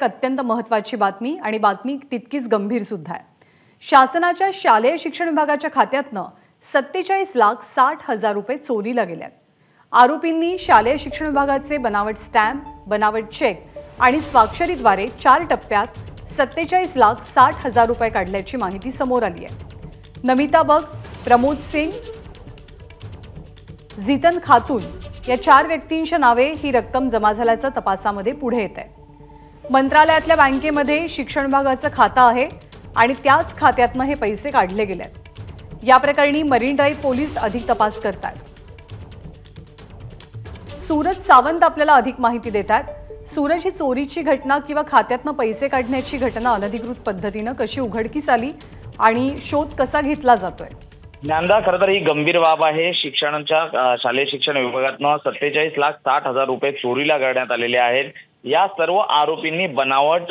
अत्यंत महत्त्वाची बातमी आणि बातमी तितकीच गंभीर सुद्धा आहे। शासनाच्या शालेय शिक्षण विभागाच्या खात्यातनं 47,60,000 रुपये चोरीला गेले आहेत। आरोपींनी शालेय शिक्षण विभागाचे बनावट स्टॅम्प, बनावट चेक आणि स्वाक्षरीद्वारे 4 टप्प्यात 47,60,000 रुपये काढल्याची माहिती समोर आली आहे। नमिता बग, प्रमोद सिंग, जीतन खातून या 4 व्यक्तींच्या नावे ही रक्कम जमा झाल्याचं तपासामध्ये पुढे येत आहे। मंत्रालयातल्या बँकेमध्ये शिक्षण विभागाचं खातं आहे आणि त्याच खात्यातनं हे पैसे काढले गेले आहेत। या प्रकरणी मरीन ड्राइव्ह पोलीस अधिक तपास करतात। सूरज सावंत आपल्याला अधिक माहिती देतात। सूरज, ही चोरीची घटना किंवा खात्यातनं पैसे काढण्याची घटना अनधिकृत पद्धतीनं कशी उघडकीस आली आणि शोध कसा घेतला जातोय? ज्ञानदा, खरं तर ही गंभीर बाब आहे। शिक्षणाच्या शालेय शिक्षण विभागातनं 47,60,000 रुपये चोरीला करण्यात आलेले आहेत। या सर्व आरोपींनी बनावट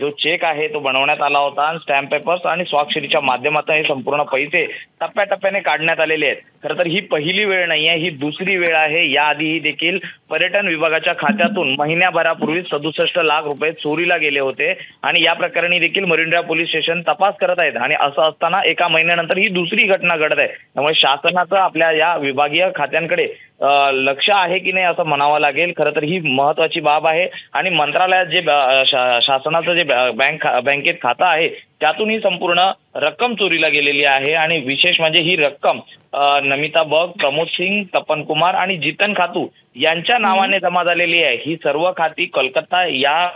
जो चेक आहे तो बनवण्यात आला होता, स्टॅम्प पेपर्स आणि स्वाक्षरीच्या माध्यमातून हे संपूर्ण पैसे टप्प्याटप्प्याने काढण्यात आलेले आहेत। खरं तर ही पहिली वेळ नाही आहे, ही दुसरी वेळ आहे। याआधीही देखील पर्यटन विभागाच्या खात्यातून महिन्याभरापूर्वी 67 लाख रुपये चोरीला गेले होते आणि या प्रकरणी देखील मरीन ड्राइव्ह पोलीस स्टेशन तपास करत आहेत आणि असं असताना एका महिन्यानंतर ही दुसरी घटना घडत आहे। त्यामुळे शासनाचं आपल्या या विभागीय खात्यांकडे लक्ष आहे की नाही असं म्हणावं लागेल। खरं तर ही महत्त्वाची बाब आहे आणि मंत्रालयात जे शासनाचं जे बँकेत खातं आहे त्यातून ही संपूर्ण रक्कम चोरीला गेलेली आहे आणि विशेष म्हणजे ही रक्कम नमिता बग, प्रमोद सिंग, तपन कुमार आणि जीतन खातू यांच्या नावाने जमा झालेली आहे। ही सर्व खाती कोलकाता या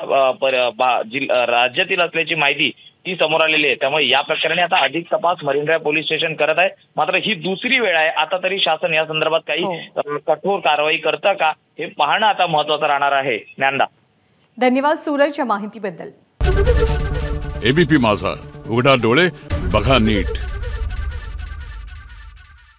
राज्यातील असल्याची माहिती ती समोर आलेली आहे। त्यामुळे या प्रकरणी आता अधिक तपास मरीन ड्राइव्ह पोलीस स्टेशन करत आहे। मात्र ही दुसरी वेळ आहे। आता तरी शासन या संदर्भात काही कठोर कारवाई करतं का हे पाहणं आता महत्त्वाचं राहणार आहे। ज्ञानदा, धन्यवाद सूरज या माहितीबद्दल। एबीपी माझा, उघडा डोळे बघा नीट।